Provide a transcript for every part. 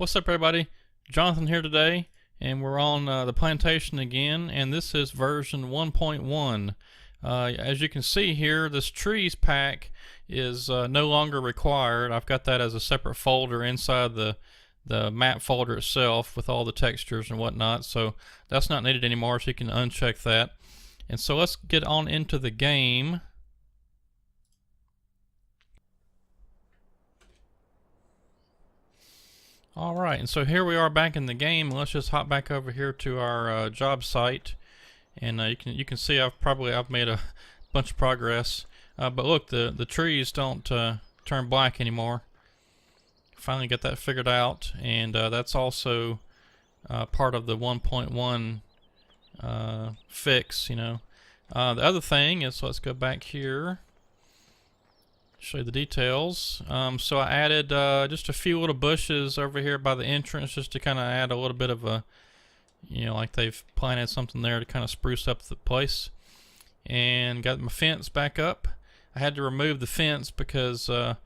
What's up, everybody? Jonathan here today, and we're on the Plantation again, and this is version 1.1. As you can see here, this trees pack is no longer required. I've got that as a separate folder inside the map folder itself with all the textures and whatnot, so that's not needed anymore, so you can uncheck that. And so let's get on into the game. Alright, and so here we are back in the game. Let's just hop back over here to our job site, and you can see I've made a bunch of progress. But look, the trees don't turn black anymore. Finally got that figured out, and that's also part of the 1.1 fix. The other thing is, let's go back here. Show you the details. So I added just a few little bushes over here by the entrance, just to kind of add a little bit of a, like they've planted something there to kind of spruce up the place. And got my fence back up. I had to remove the fence because of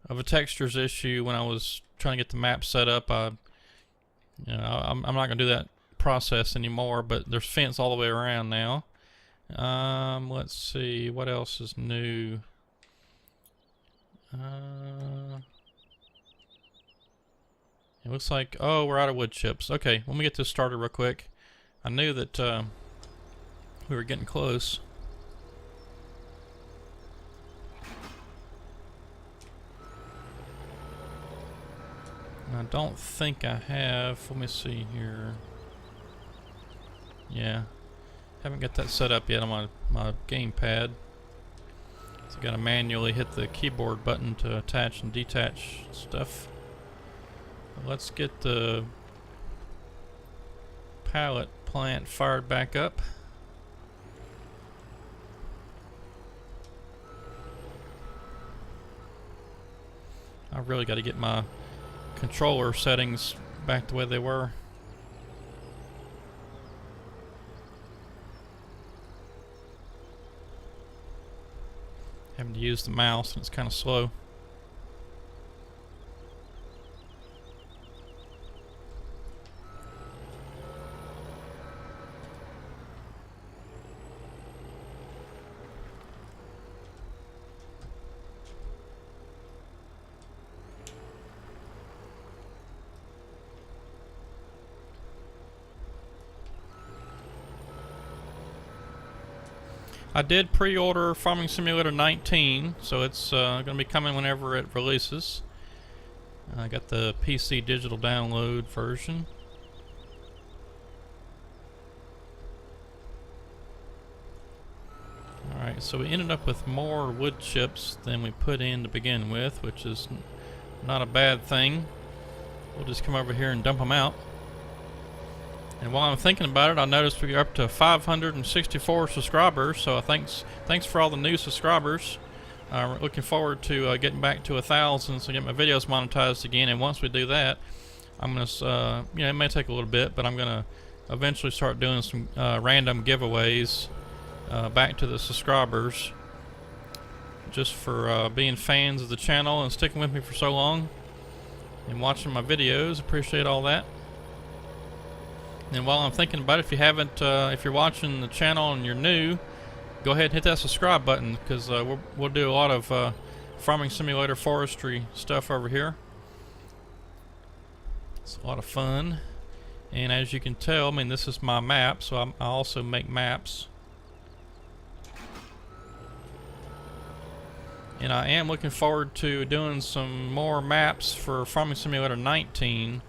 a textures issue when I was trying to get the map set up. I'm not going to do that process anymore, but there's fence all the way around now. Let's see, what else is new? It looks like, oh, we're out of wood chips. Okay, let me get this started real quick. I knew that we were getting close. I don't think I have. Let me see here. Yeah, haven't got that set up yet on my gamepad. So I gotta manually hit the keyboard button to attach and detach stuff. Let's get the pallet plant fired back up. I really got to get my controller settings back the way they were. Having to use the mouse, and it's kind of slow. I did pre-order Farming Simulator 19, so it's going to be coming whenever it releases. I got the PC digital download version. Alright, so we ended up with more wood chips than we put in to begin with, which is not a bad thing. We'll just come over here and dump them out. And while I'm thinking about it, I noticed we're up to 564 subscribers, so thanks for all the new subscribers. Looking forward to getting back to 1,000 so get my videos monetized again. And once we do that, I'm going to, it may take a little bit, but I'm going to eventually start doing some random giveaways back to the subscribers, just for being fans of the channel and sticking with me for so long and watching my videos. Appreciate all that. And while I'm thinking about it, if you haven't, if you're watching the channel and you're new, go ahead and hit that subscribe button, because we'll do a lot of Farming Simulator forestry stuff over here. It's a lot of fun. And as you can tell, I mean, this is my map, so I also make maps. And I am looking forward to doing some more maps for Farming Simulator 19.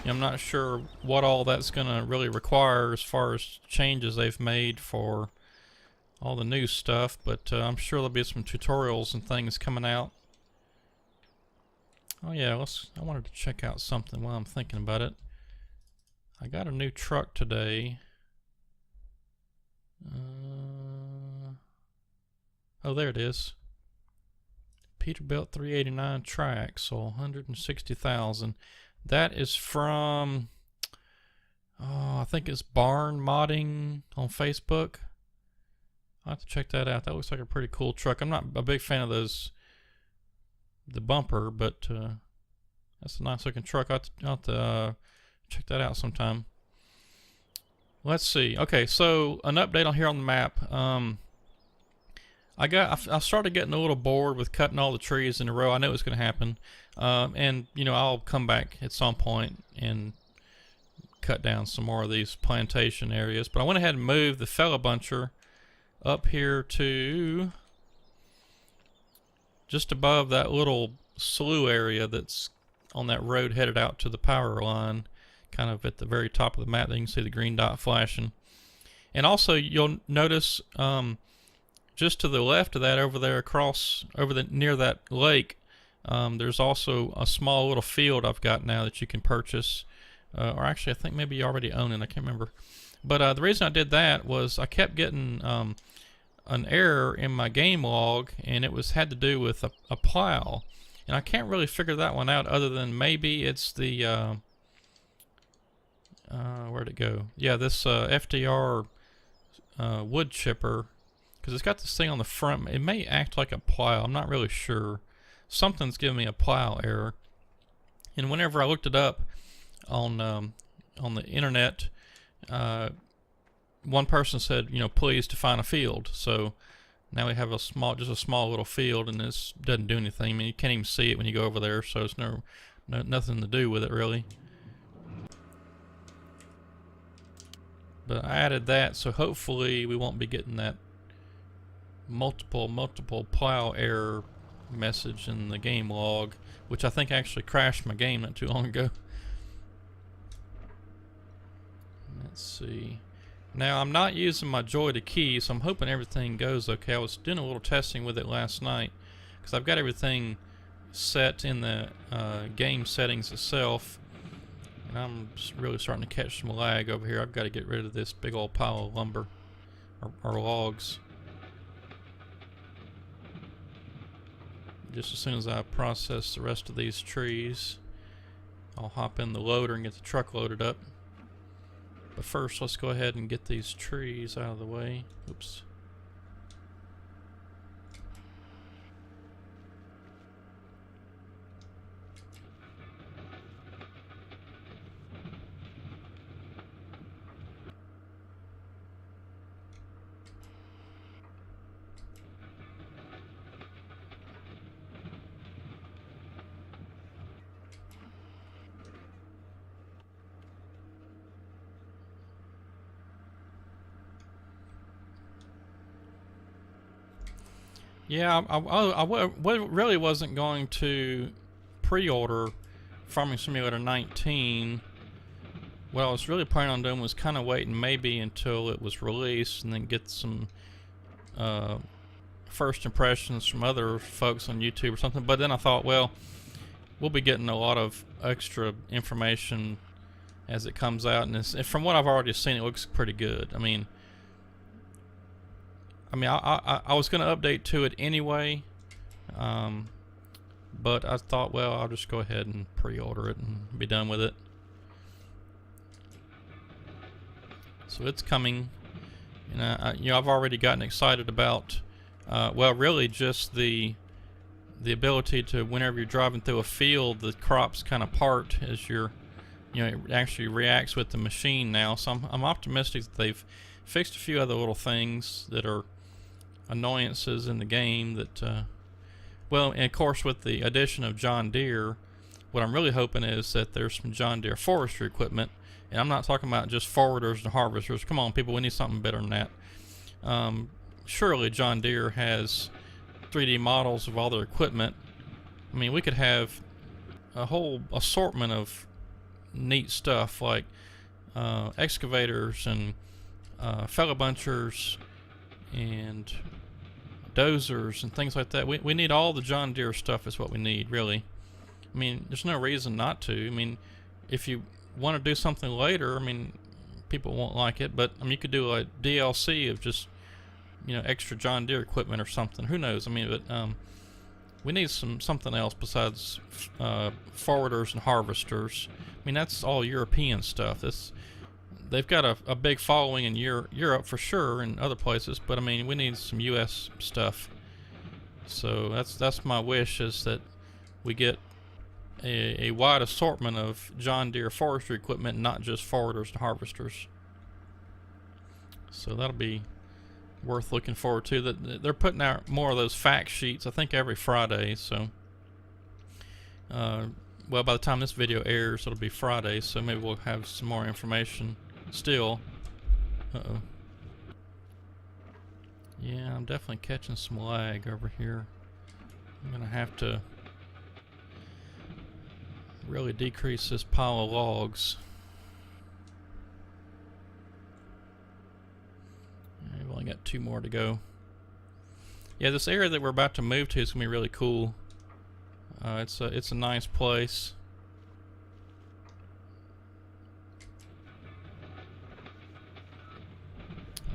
I'm not sure what all that's going to really require as far as changes they've made for all the new stuff, but I'm sure there'll be some tutorials and things coming out. Oh yeah, I wanted to check out something while I'm thinking about it. I got a new truck today. Oh, there it is. Peterbilt 389 Triaxle, 160,000. That is from, I think it's Barn Modding on Facebook. I'll have to check that out. That looks like a pretty cool truck. I'm not a big fan of those the bumper, but that's a nice looking truck. I'll have to check that out sometime. Let's see. Okay, so an update on here on the map. I started getting a little bored with cutting all the trees in a row. I knew it was going to happen, and you know, I'll come back at some point and cut down some more of these plantation areas. But I went ahead and moved the fella buncher up here to just above that little slough area that's on that road headed out to the power line, kind of at the very top of the map. There you can see the green dot flashing. And also you'll notice just to the left of that, over there across near that lake, there's also a small little field I've got now that you can purchase, or actually I think maybe you already own it, I can't remember. But the reason I did that was I kept getting an error in my game log, and it had to do with a plow, and I can't really figure that one out other than maybe it's the where'd it go? Yeah, this FDR wood chipper, because it's got this thing on the front. It may act like a plow, I'm not really sure. Something's giving me a plow error, and whenever I looked it up on the internet, one person said, you know, please define a field. So now we have just a small little field, and this doesn't do anything. I mean, you can't even see it when you go over there, so it's nothing to do with it really. But I added that, so hopefully we won't be getting that multiple plow error message in the game log, which I think actually crashed my game not too long ago. Let's see. Now I'm not using my Joy to key, so I'm hoping everything goes okay. I was doing a little testing with it last night because I've got everything set in the game settings itself, and I'm really starting to catch some lag over here. I've got to get rid of this big old pile of lumber or logs. Just as soon as I process the rest of these trees, I'll hop in the loader and get the truck loaded up. But first, let's go ahead and get these trees out of the way. Oops. Yeah, I really wasn't going to pre-order Farming Simulator 19. What I was really planning on doing was kind of waiting maybe until it was released and then get some first impressions from other folks on YouTube or something. But then I thought, well, we'll be getting a lot of extra information as it comes out, and from what I've already seen, it looks pretty good. I mean, I was going to update to it anyway, but I thought, well, I'll just go ahead and pre-order it and be done with it. So it's coming, and I've already gotten excited about, well, really just the ability to, whenever you're driving through a field, the crops kind of part as you're, it actually reacts with the machine now. So I'm optimistic that they've fixed a few other little things that are annoyances in the game that well, and of course with the addition of John Deere, what I'm really hoping is that there's some John Deere forestry equipment, and I'm not talking about just forwarders and harvesters. Come on people, we need something better than that. Surely John Deere has 3D models of all their equipment. I mean, we could have a whole assortment of neat stuff like excavators and fella bunchers and dozers and things like that. We need all the John Deere stuff is what we need, really. I mean, there's no reason not to. I mean, if you want to do something later, I mean, people won't like it, but I mean, you could do a DLC of just, extra John Deere equipment or something. Who knows? I mean, but we need something else besides forwarders and harvesters. I mean, that's all European stuff. They've got a big following in Europe for sure, and other places, but I mean, we need some U.S. stuff. So that's my wish, is that we get a wide assortment of John Deere forestry equipment, not just forwarders and harvesters. So that'll be worth looking forward to. That they're putting out more of those fact sheets, I think, every Friday. So, well, by the time this video airs, it'll be Friday. So maybe we'll have some more information still. Uh-oh. Yeah, I'm definitely catching some lag over here. I'm gonna have to really decrease this pile of logs. We've only got 2 more to go. Yeah, this area that we're about to move to is gonna be really cool. It's a nice place.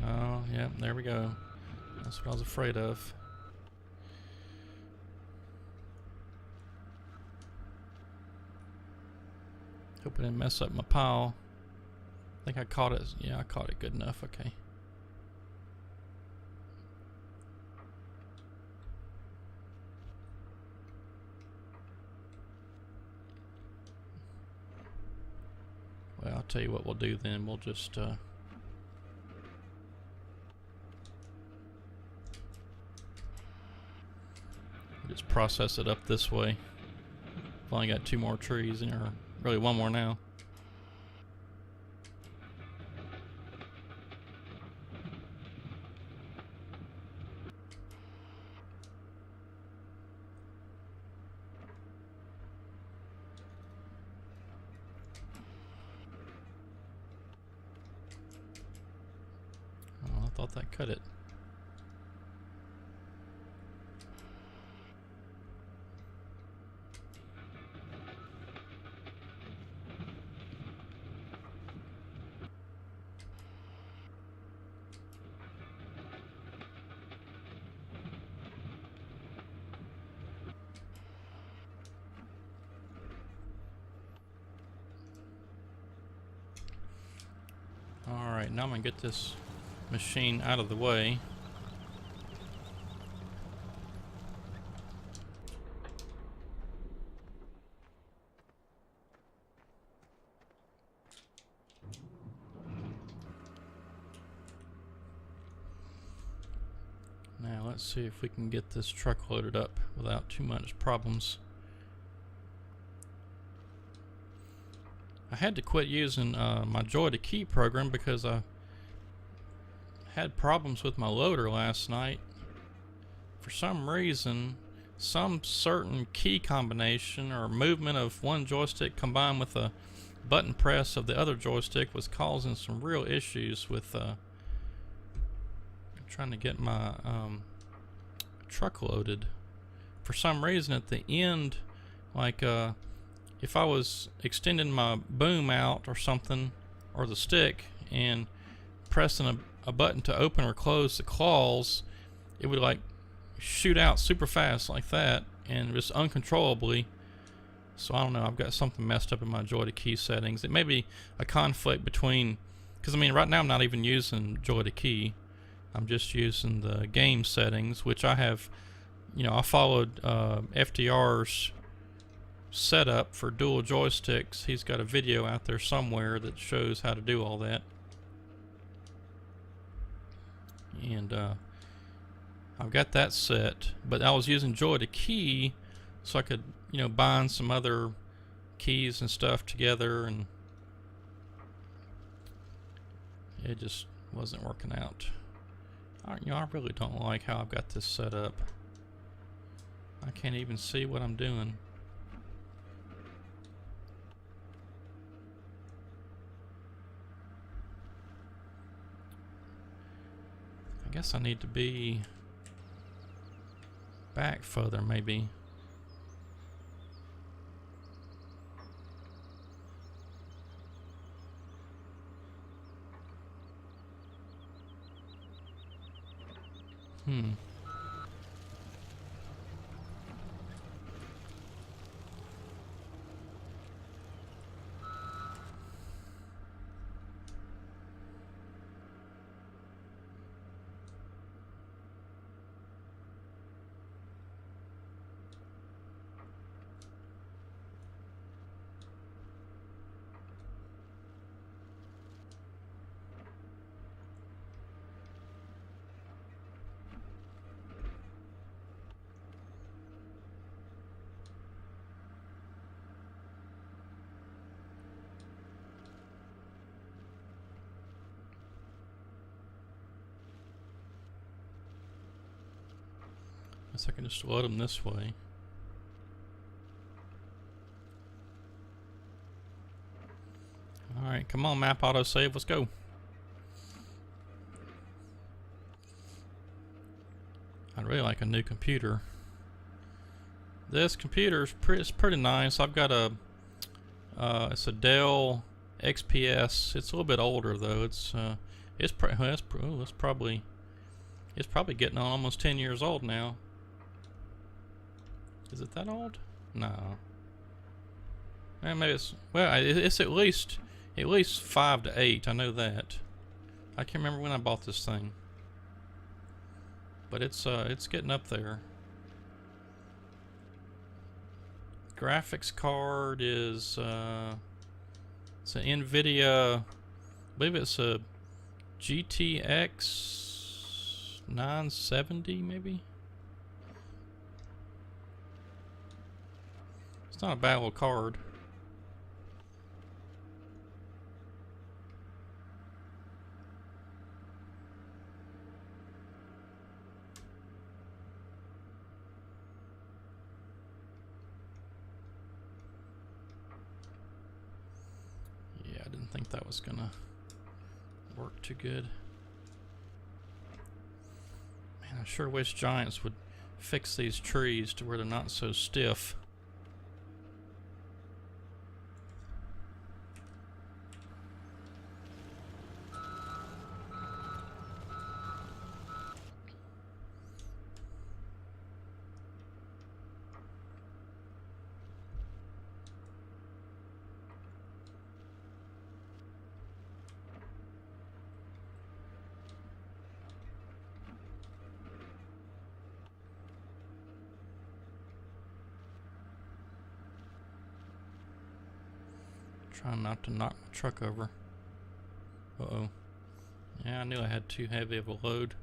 Oh, yeah, there we go. That's what I was afraid of. Hope I didn't mess up my pile. I think I caught it. Yeah, I caught it good enough. Okay. Well, I'll tell you what we'll do then. We'll just process it up this way. I've only got 2 more trees, or really 1 more now. Oh, I thought that cut it. Alright, now I'm going to get this machine out of the way. Now let's see if we can get this truck loaded up without too much problems. I had to quit using my Joy to Key program because I had problems with my loader last night. For some reason, some certain key combination or movement of one joystick combined with a button press of the other joystick was causing some real issues with trying to get my truck loaded. For some reason at the end, like if I was extending my boom out or something, or the stick, and pressing a button to open or close the claws, it would like shoot out super fast like that and just uncontrollably. So I don't know, I've got something messed up in my Joy to Key settings. It may be a conflict between, because I mean right now I'm not even using Joy to Key, I'm just using the game settings, which I have, you know, I followed FDR's setup for dual joysticks. He's got a video out there somewhere that shows how to do all that. And I've got that set, but I was using Joy to Key so I could, you know, bind some other keys and stuff together, and it just wasn't working out. You know, I really don't like how I've got this set up. I can't even see what I'm doing. I guess I need to be back further, maybe. Guess I can just load them this way. Alright, come on, map autosave, let's go. I'd really like a new computer. This computer is pretty nice. I've got a it's a Dell XPS. It's a little bit older though. It's probably getting on almost 10 years old now. Is it that old? No. Maybe it's at least 5 to 8. I know that. I can't remember when I bought this thing, but it's getting up there. Graphics card is it's an NVIDIA, I believe it's a GTX 970 maybe. It's not a bad little card. I didn't think that was gonna work too good. Man, I sure wish Giants would fix these trees to where they're not so stiff. Trying not to knock my truck over. Uh-oh. Yeah, I knew I had too heavy of a load.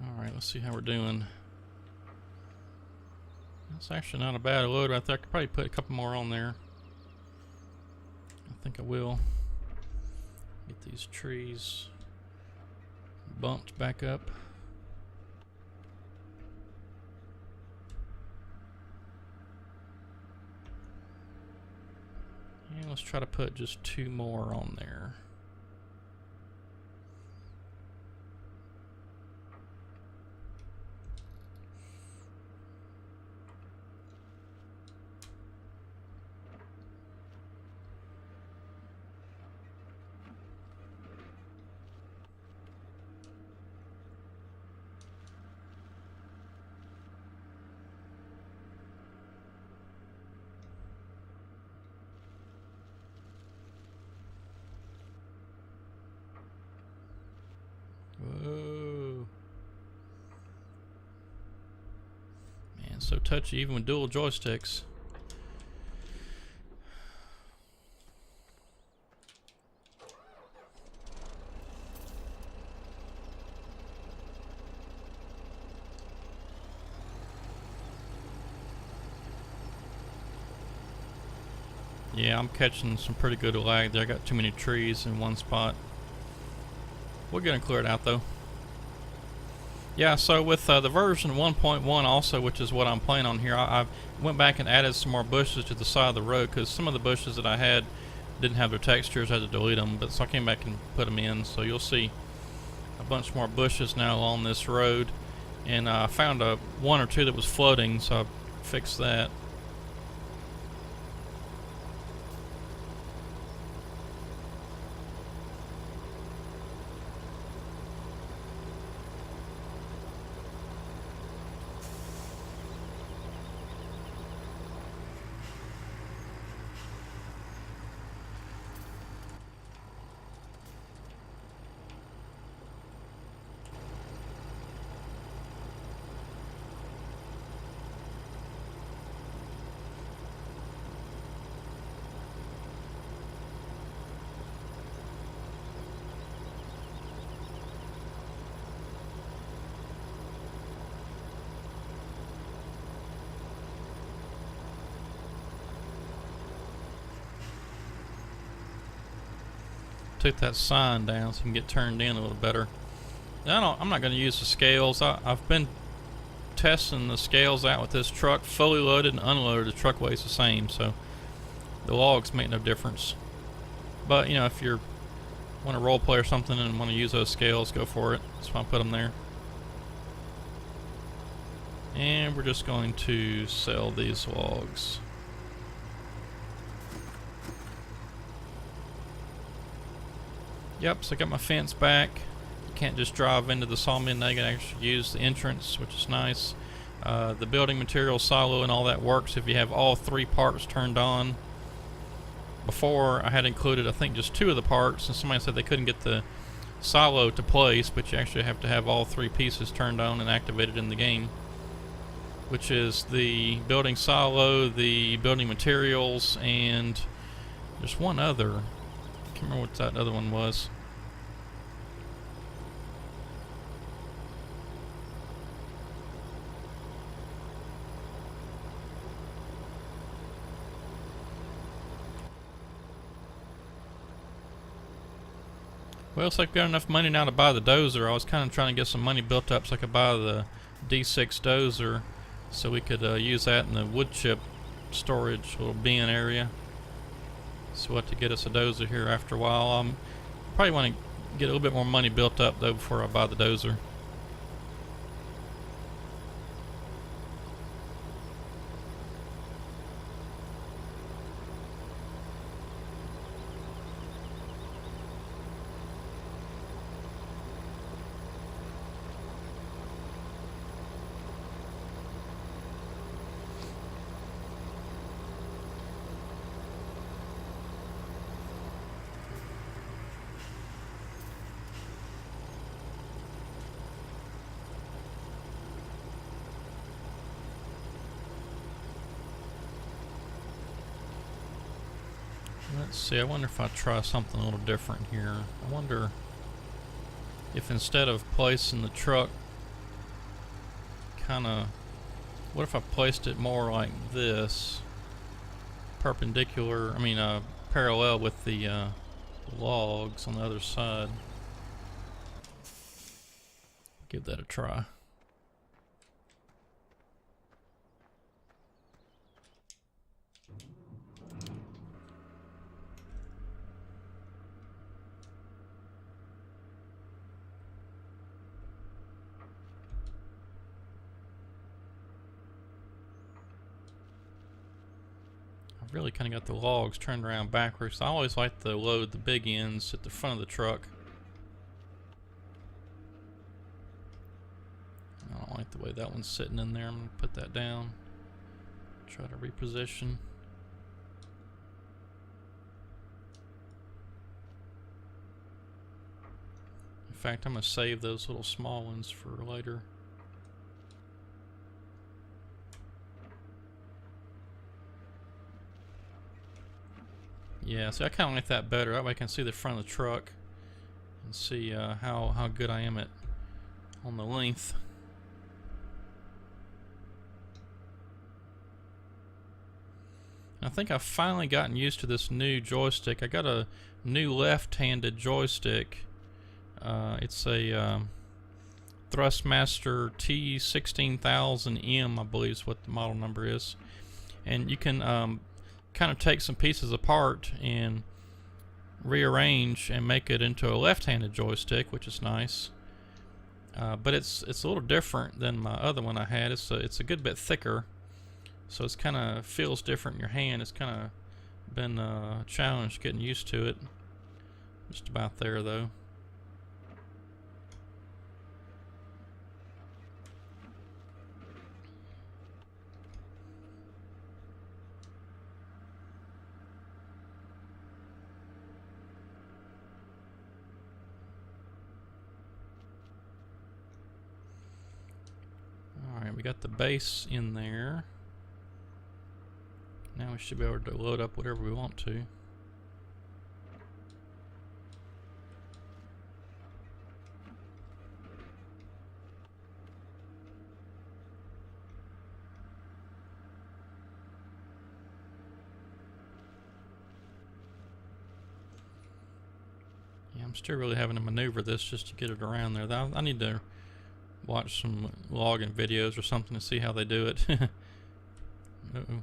Alright, let's see how we're doing. That's actually not a bad load right there. I could probably put a couple more on there. I think I will. Get these trees bumped back up. And let's try to put just 2 more on there. Whoa. Man, so touchy even with dual joysticks. Yeah, I'm catching some pretty good lag there. I got too many trees in one spot. We're gonna clear it out though. Yeah, so with the version 1.1 also, which is what I'm playing on here, I went back and added some more bushes to the side of the road because some of the bushes that I had didn't have their textures. I had to delete them, but so I came back and put them in. So you'll see a bunch more bushes now along this road, and I found one or two that was floating, so I fixed that. took that sign down so you can get turned in a little better. Now, I'm not going to use the scales. I've been testing the scales out with this truck. Fully loaded and unloaded, the truck weighs the same, so the logs make no difference. But, you know, if you want to role play or something and want to use those scales, go for it. That's why I put them there. And we're just going to sell these logs. Yep, so I got my fence back. You can't just drive into the sawmill now, you can actually use the entrance, which is nice. The building material silo and all that works if you have all 3 parts turned on. Before, I had included, I think, just 2 of the parts, and somebody said they couldn't get the silo to place, but you actually have to have all 3 pieces turned on and activated in the game, which is the building silo, the building materials, and there's one other. I can't remember what that other one was. Well, so I've got enough money now to buy the dozer. I was kind of trying to get some money built up so I could buy the D6 dozer so we could use that in the wood chip storage little bin area. So we'll have to get us a dozer here after a while. Probably want to get a little bit more money built up though before I buy the dozer. Let's see, I wonder if I try something a little different here. I wonder if instead of placing the truck what if I placed it more like this, perpendicular, parallel with the logs on the other side. Give that a try. Really kind of got the logs turned around backwards. I always like to load the big ends at the front of the truck. I don't like the way that one's sitting in there. I'm going to put that down. Try to reposition. In fact, I'm going to save those little small ones for later. Yeah, see, I kind of like that better. That way I can see the front of the truck and see how good I am on the length. And I think I've finally gotten used to this new joystick. I got a new left-handed joystick. It's a Thrustmaster T16000M, I believe is what the model number is. And you can kind of take some pieces apart and rearrange and make it into a left-handed joystick, which is nice. But it's a little different than my other one I had. It's a good bit thicker, so it's kind of feels different in your hand. It's kind of been a challenge getting used to it. Just about there though. We got the base in there. Now we should be able to load up whatever we want to. I'm still really having to maneuver this just to get it around there. I need to watch some logging videos or something to see how they do it. Uh-oh.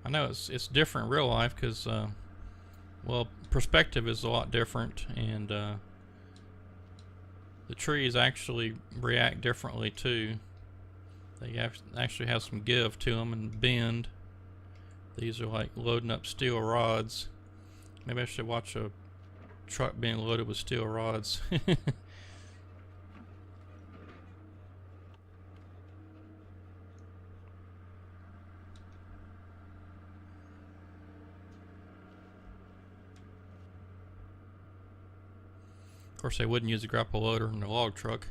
I know it's different in real life because, well, perspective is a lot different, and the trees actually react differently too. They actually have some give to them and bend. These are like loading up steel rods. Maybe I should watch a truck being loaded with steel rods. Of course, they wouldn't use a grapple loader in a log truck.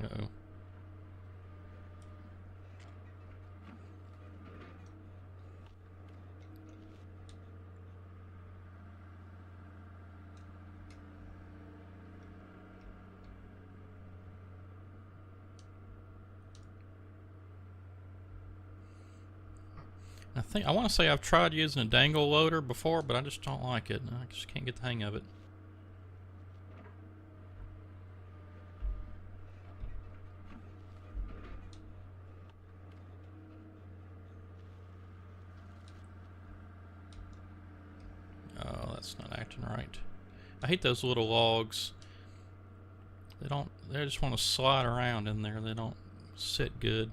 Uh-oh. I want to say I've tried using a dangle loader before, but I just don't like it. I just can't get the hang of it. Oh, that's not acting right. I hate those little logs. They just want to slide around in there. They don't sit good.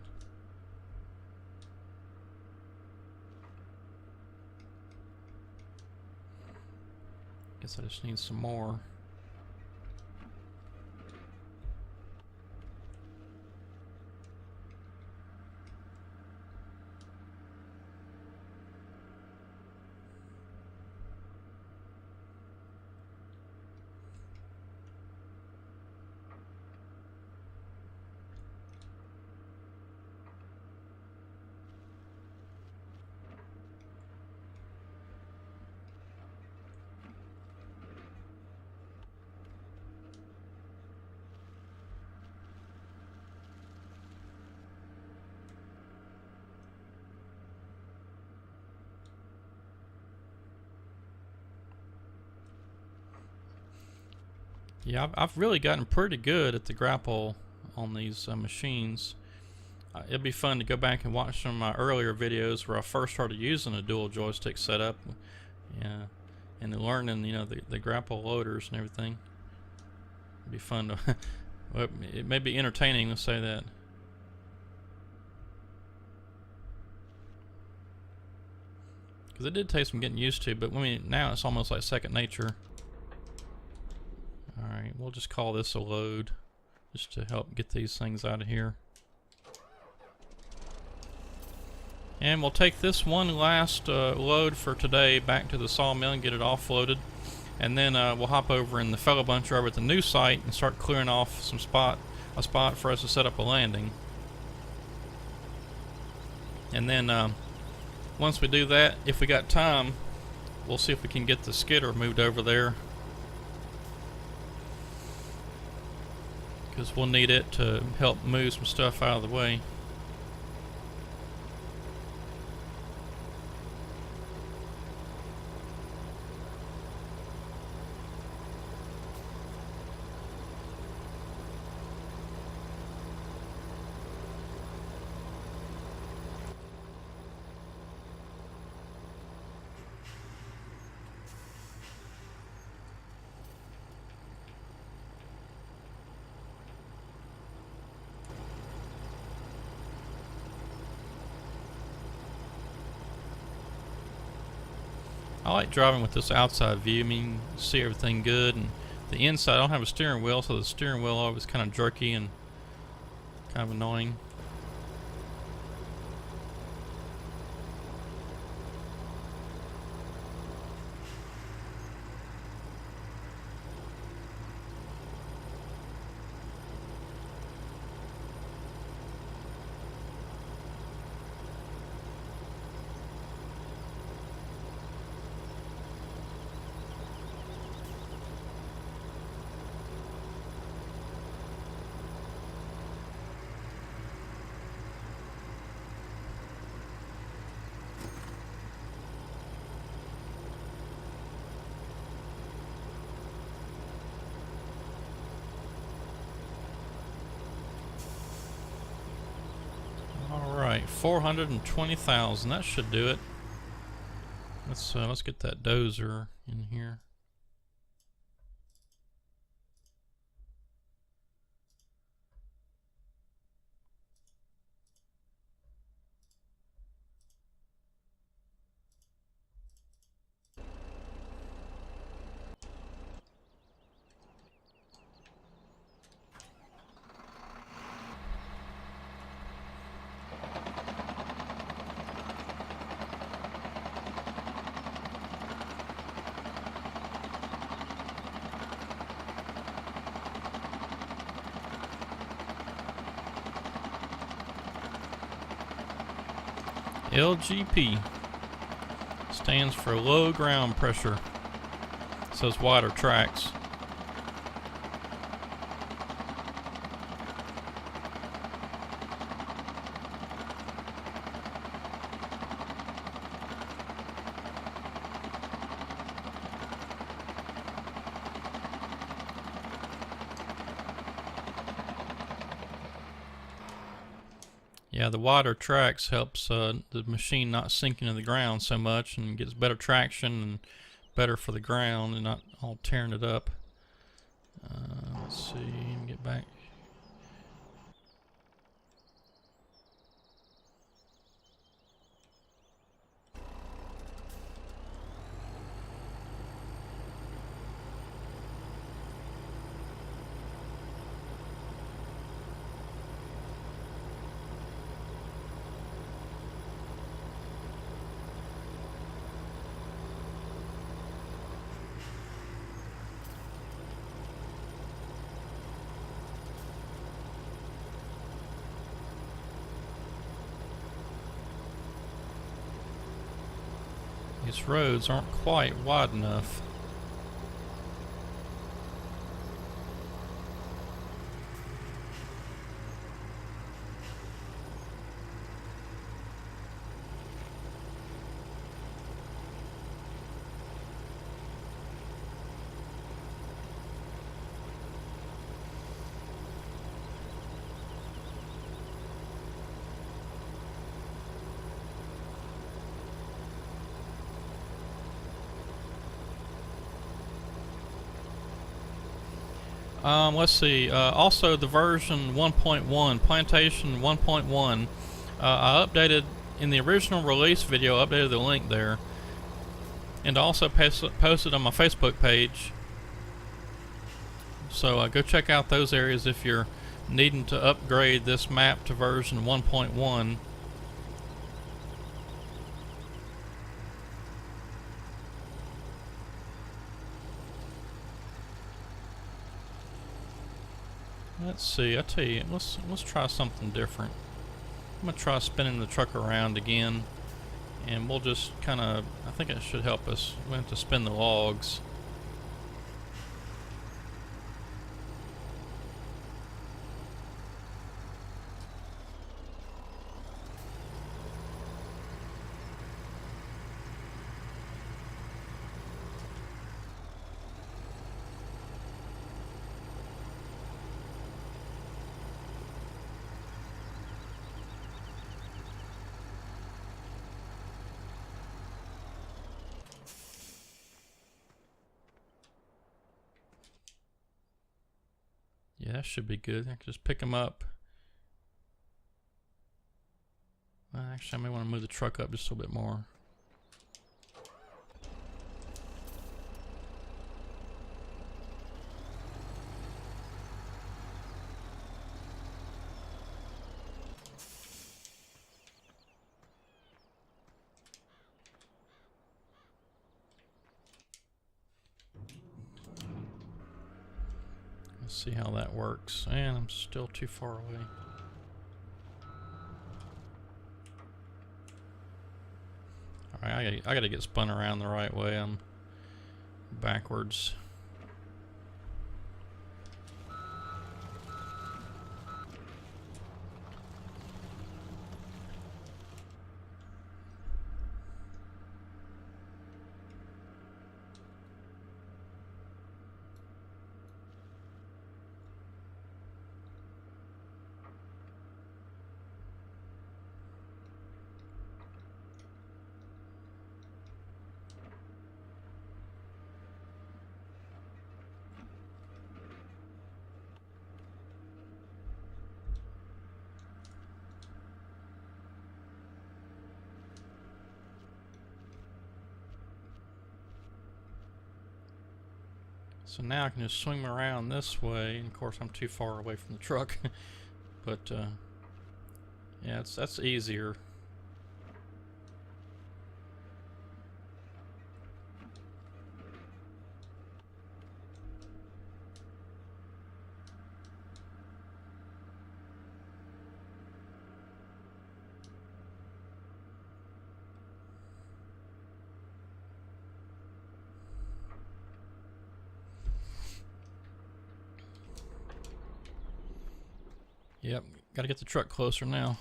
Guess I just need some more. Yeah, I've really gotten pretty good at the grapple on these machines. It'd be fun to go back and watch some of my earlier videos where I first started using a dual joystick setup. Yeah, and learning, the grapple loaders and everything. It'd be fun to. Well, it may be entertaining, let's say that. Because it did take some getting used to, but now it's almost like second nature. Alright, we'll just call this a load, just to help get these things out of here. And we'll take this one last load for today back to the sawmill and get it offloaded. And then we'll hop over in the fellow buncher over at the new site and start clearing off a spot for us to set up a landing. And then once we do that, if we got time, we'll see if we can get the skidder moved over there. Because we'll need it to help move some stuff out of the way. I like driving with this outside view. I mean, you see everything good, and the inside. I don't have a steering wheel, so the steering wheel always kind of jerky and kind of annoying. Alright, 420,000. That should do it. Let's get that dozer in here. LGP stands for low ground pressure. So it's wider tracks. Yeah, the wider tracks helps the machine not sink into the ground so much, and gets better traction and better for the ground and not all tearing it up. Let's see, get back. These roads aren't quite wide enough. Let's see. Also, the version 1.1, Plantation 1.1, I updated in the original release video. Updated the link there, and also posted on my Facebook page. So go check out those areas if you're needing to upgrade this map to version 1.1. Let's see, I tell you, let's try something different. I'm gonna try spinning the truck around again, and we'll just kind of, I think it should help us. We have to spin the logs. Yeah, that should be good. I can just pick them up. Actually, I may want to move the truck up just a little bit more. Let's see how that works. And I'm still too far away. Alright, I gotta get spun around the right way. I'm backwards. So now I can just swing around this way, and of course I'm too far away from the truck. But yeah, that's easier. Yep, gotta get the truck closer now.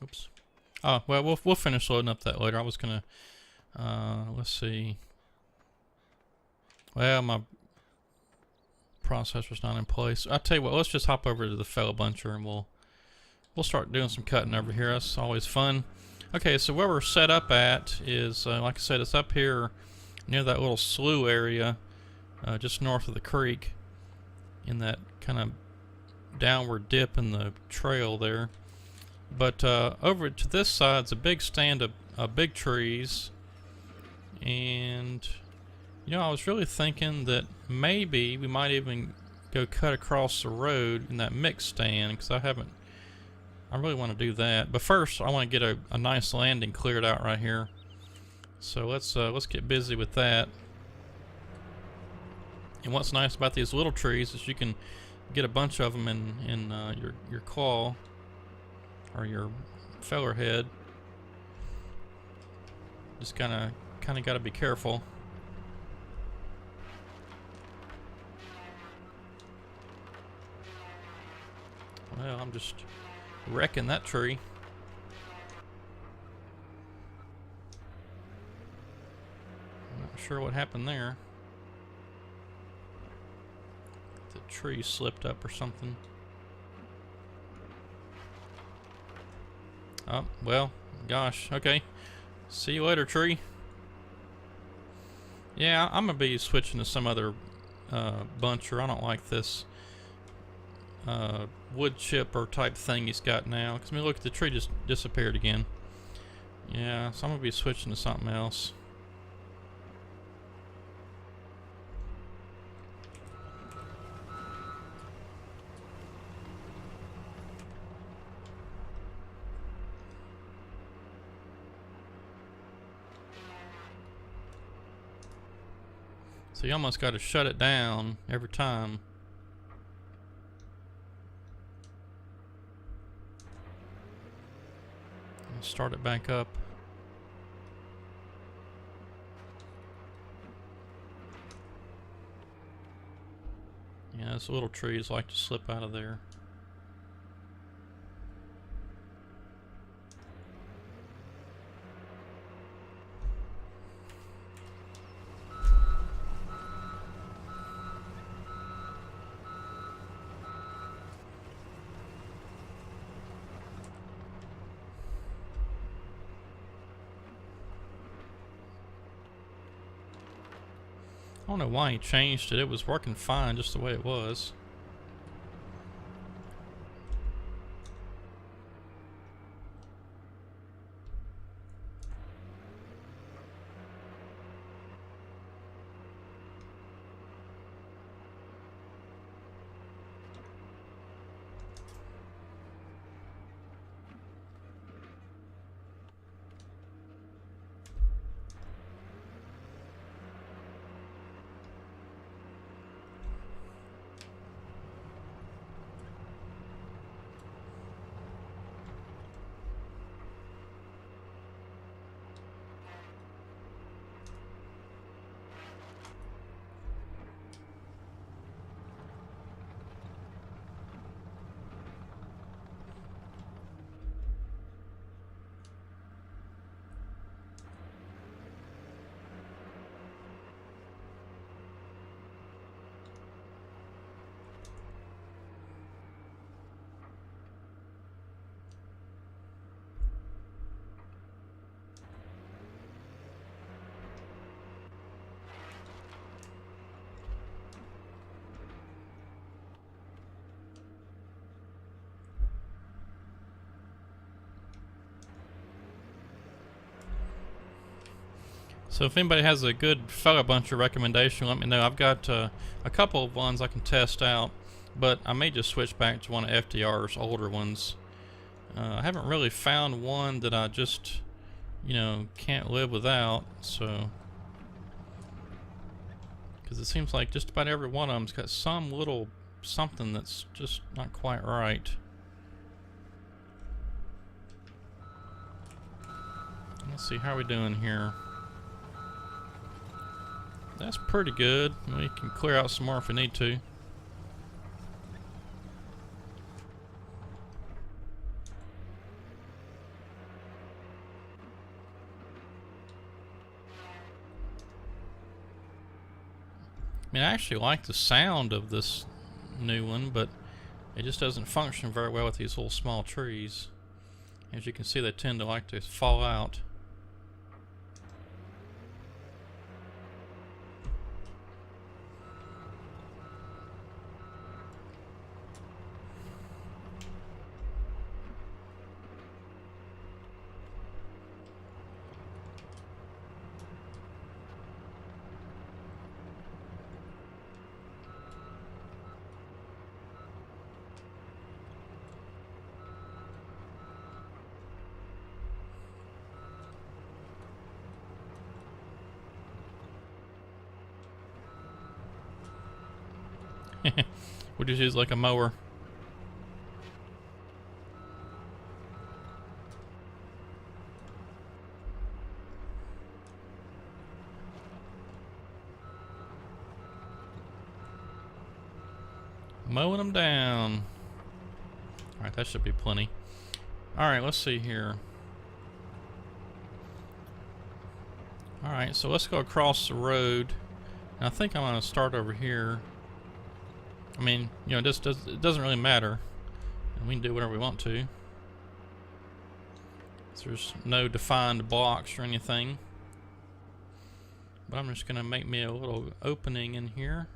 Oops. Oh, well, we'll finish loading up that later. I was gonna, let's see. Well, my processor's not in place. I'll tell you what, let's just hop over to the fellow buncher and we'll start doing some cutting over here. That's always fun. Okay, so where we're set up at is, like I said, it's up here near that little slough area, just north of the creek, in that kind of downward dip in the trail there. But over to this side's a big stand of big trees, and you know, I was really thinking that maybe we might even go cut across the road in that mix stand, because I really want to do that. But first I want to get a nice landing cleared out right here. So let's get busy with that. And what's nice about these little trees is you can get a bunch of them in your claw or your feller head. Just kind of got to be careful. Well, I'm just wrecking that tree. I'm not sure what happened there. The tree slipped up or something. Oh, well, gosh, okay. See you later, tree. Yeah, I'm gonna be switching to some other buncher. I don't like this wood chipper type thing he's got now. Because I mean, look, the tree just disappeared again. Yeah, so I'm gonna be switching to something else. So you almost got to shut it down every time. And start it back up. Yeah, those little trees like to slip out of there. I don't know why he changed it. It was working fine just the way it was. So if anybody has a good fellow buncher recommendation, let me know. I've got a couple of ones I can test out, but I may just switch back to one of FDR's older ones. I haven't really found one that I just, can't live without, so. Because it seems like just about every one of them's got some little something that's just not quite right. Let's see, how are we doing here? That's pretty good. We can clear out some more if we need to. I mean, I actually like the sound of this new one, but it just doesn't function very well with these little small trees. As you can see, they tend to like to fall out. We'll just use like a mower. Mowing them down. Alright, that should be plenty. Alright, let's see here. Alright, so let's go across the road. And I think I'm going to start over here. I mean, it doesn't really matter. And we can do whatever we want to. So there's no defined blocks or anything. But I'm just going to make me a little opening in here.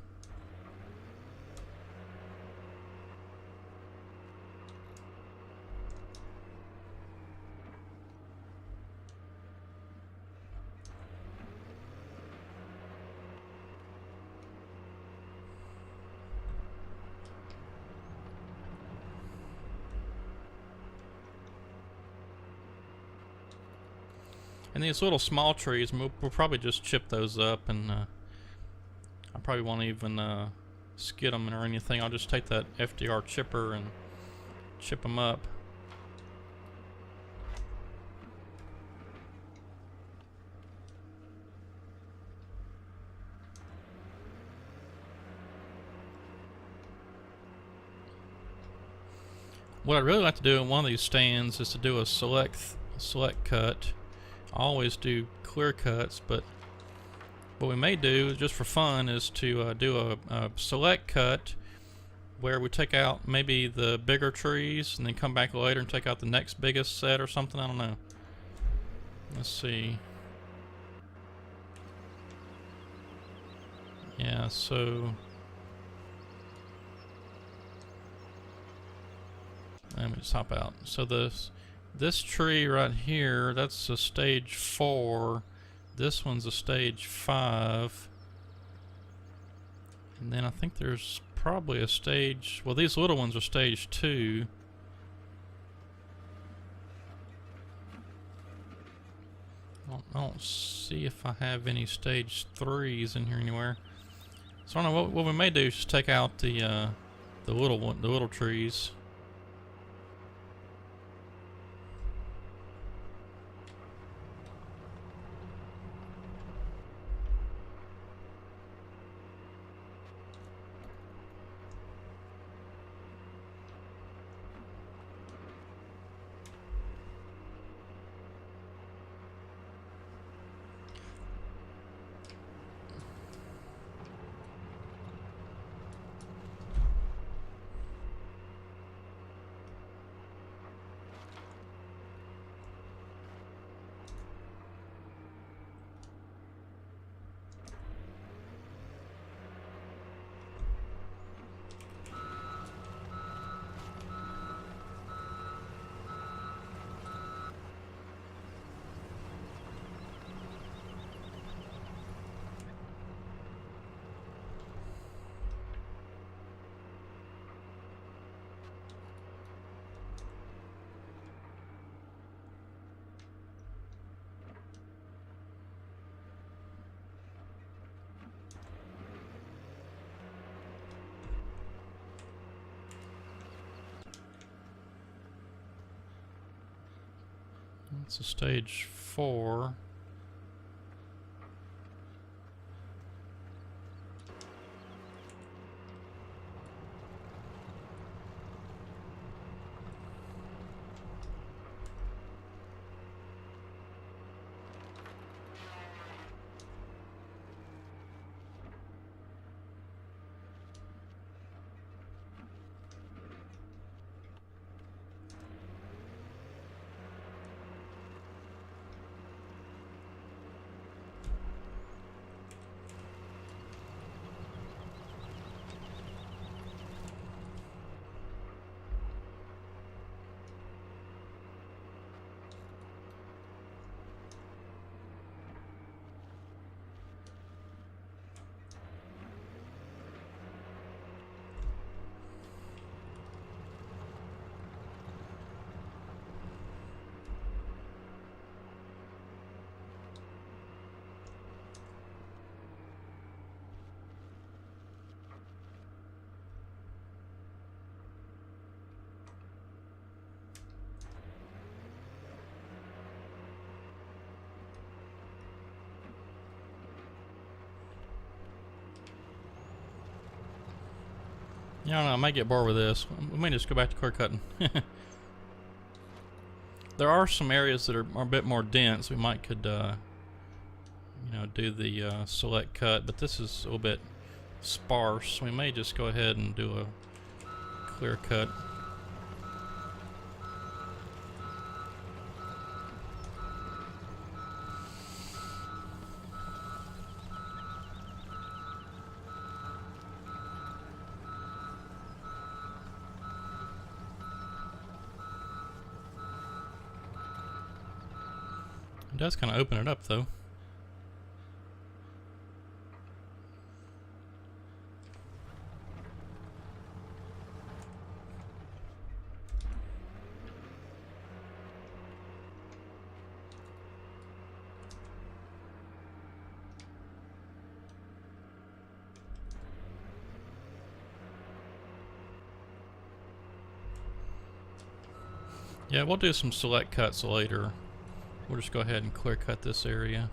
And these little small trees, we'll probably just chip those up, and I probably won't even skid them or anything. I'll just take that FDR chipper and chip them up. What I'd really like to do in one of these stands is to do a select cut. I always do clear cuts, but what we may do, just for fun, is to do a select cut where we take out maybe the bigger trees and then come back later and take out the next biggest set or something. I don't know. Let's see. Yeah, so let me just hop out. So this tree right here, that's a stage 4. This one's a stage 5. And then I think there's probably a stage, well, these little ones are stage 2. I don't see if I have any stage 3s in here anywhere. So I don't know, what we may do is just take out the little trees. It's a stage 4. Yeah, I don't know, I might get bored with this. We may just go back to clear cutting. There are some areas that are a bit more dense. We might could, do the select cut, but this is a little bit sparse. We may just go ahead and do a clear cut. It does kind of open it up, though. Yeah, we'll do some select cuts later. We'll just go ahead and clear cut this area.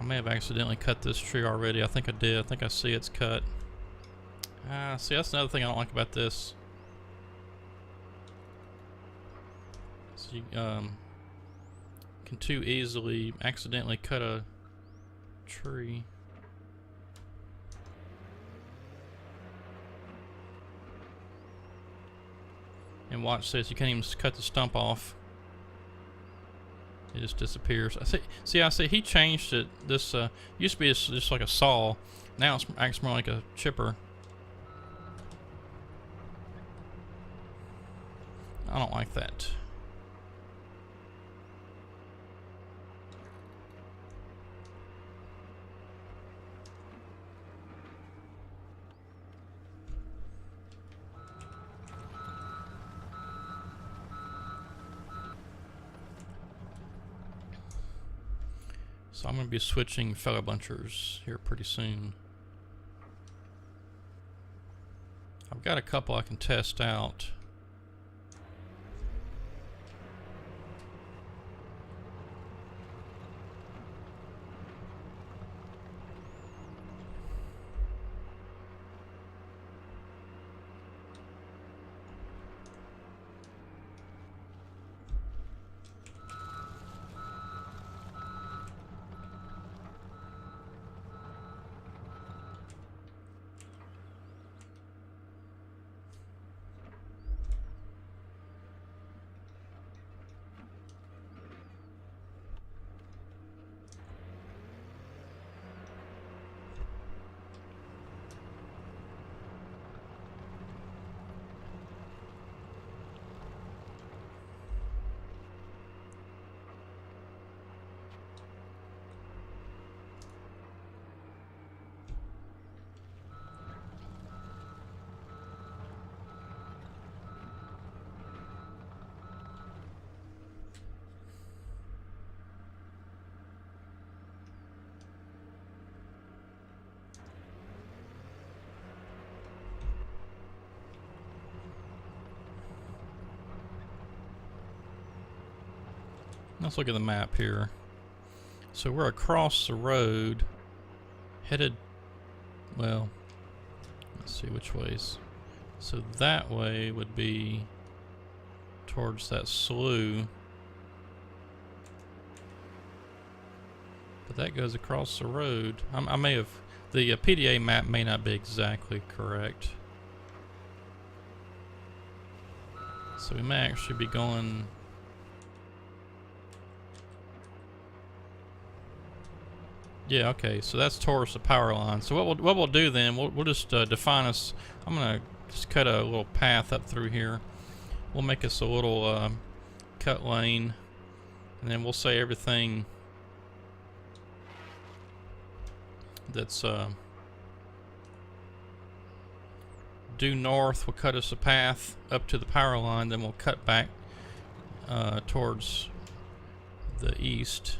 I may have accidentally cut this tree already. I think I did. I think I see it's cut. See, that's another thing I don't like about this. So you can too easily accidentally cut a tree. And watch this, you can't even cut the stump off. It just disappears. I see he changed it. This used to be just like a saw. Now it acts more like a chipper. I don't like that. So I'm going to be switching feather bunchers here pretty soon. I've got a couple I can test out. Let's look at the map here. So we're across the road, headed, well, let's see which ways. So that way would be towards that slough. But that goes across the road. I may have, the PDA map may not be exactly correct. So we may actually be going, yeah, okay, so that's towards the power line. So what we'll do then, we'll just define us, I'm gonna just cut a little path up through here. We'll make us a little cut lane, and then we'll say everything that's due north will cut us a path up to the power line, then we'll cut back towards the east.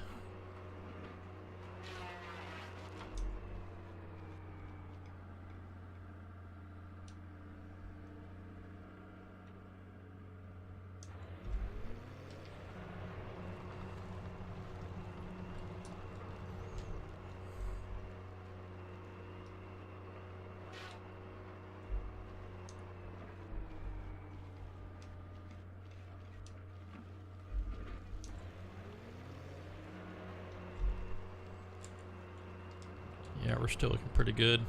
Yeah, we're still looking pretty good.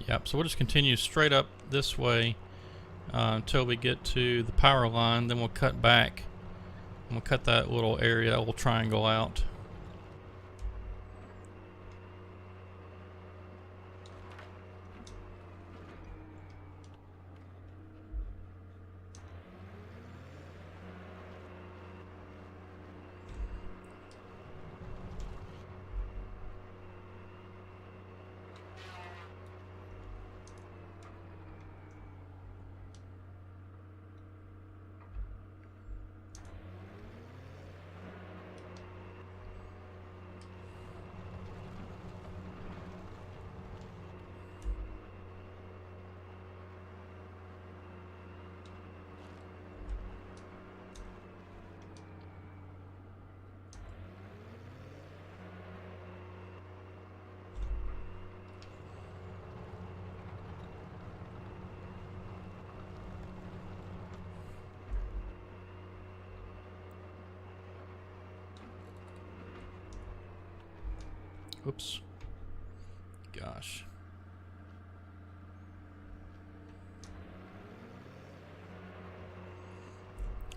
Yep, so we'll just continue straight up this way until we get to the power line, then we'll cut back and we'll cut that little area, that little triangle out. Oops. Gosh.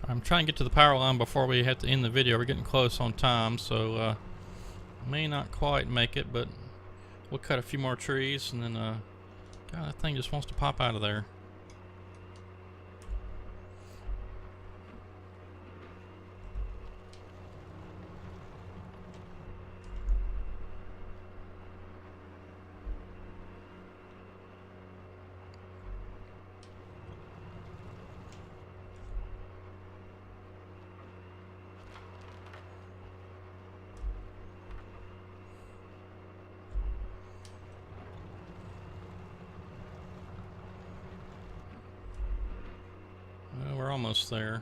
I'm trying to get to the power line before we have to end the video. We're getting close on time, so may not quite make it, but we'll cut a few more trees, and then God, that thing just wants to pop out of there. almost there.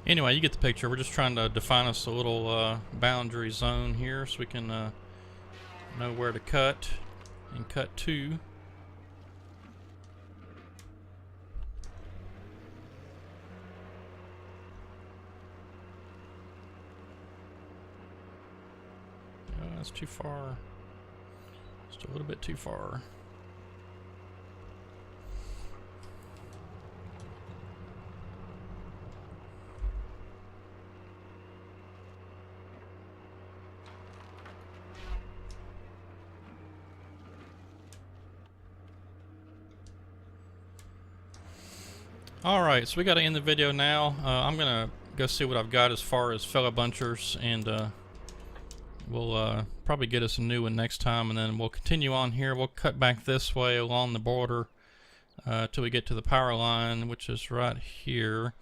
Anyway, you get the picture. We're just trying to define us a little boundary zone here so we can know where to cut and cut to. That's too far. Just a little bit too far. Alright, so we got to end the video now. I'm going to go see what I've got as far as fellow bunchers, and we'll probably get us a new one next time, and then we'll continue on here. We'll cut back this way along the border till we get to the power line, which is right here,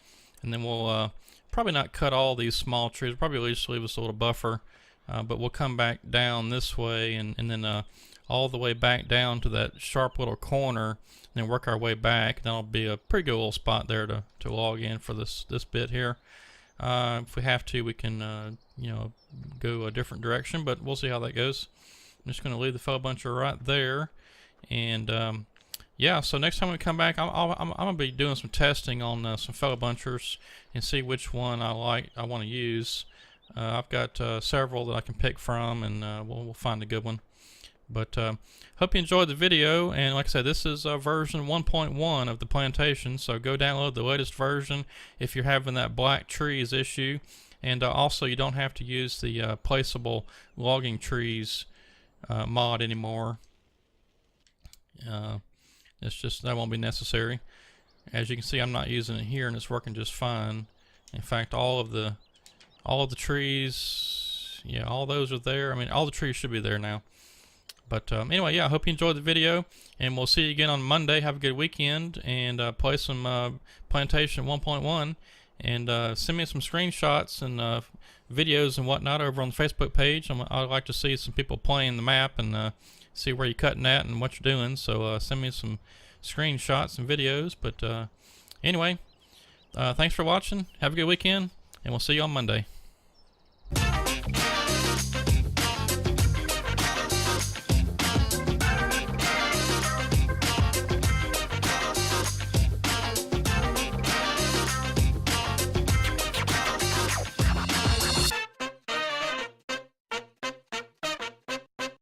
and then we'll probably not cut all these small trees. We'll probably at least leave us a little buffer, but we'll come back down this way, and then all the way back down to that sharp little corner, and then work our way back. That'll be a pretty good little spot there to log in for this bit here. If we have to, we can you know, go a different direction, but we'll see how that goes. I'm just going to leave the fellow buncher right there, and yeah. So next time we come back, I'm going to be doing some testing on some fellow bunchers and see which one I want to use. I've got several that I can pick from, and we'll find a good one. But hope you enjoyed the video, and like I said, this is version 1.1 of the Plantation, so go download the latest version if you're having that black trees issue. And also, you don't have to use the placeable logging trees mod anymore. It's just, that won't be necessary. As you can see, I'm not using it here, and it's working just fine. In fact, all of the trees, yeah, all those are there. I mean, all the trees should be there now. But anyway, yeah, I hope you enjoyed the video, and we'll see you again on Monday. Have a good weekend, and play some Plantation 1.1, and send me some screenshots and videos and whatnot over on the Facebook page. I'd like to see some people playing the map and see where you're cutting at and what you're doing. So send me some screenshots and videos. But anyway, thanks for watching. Have a good weekend, and we'll see you on Monday.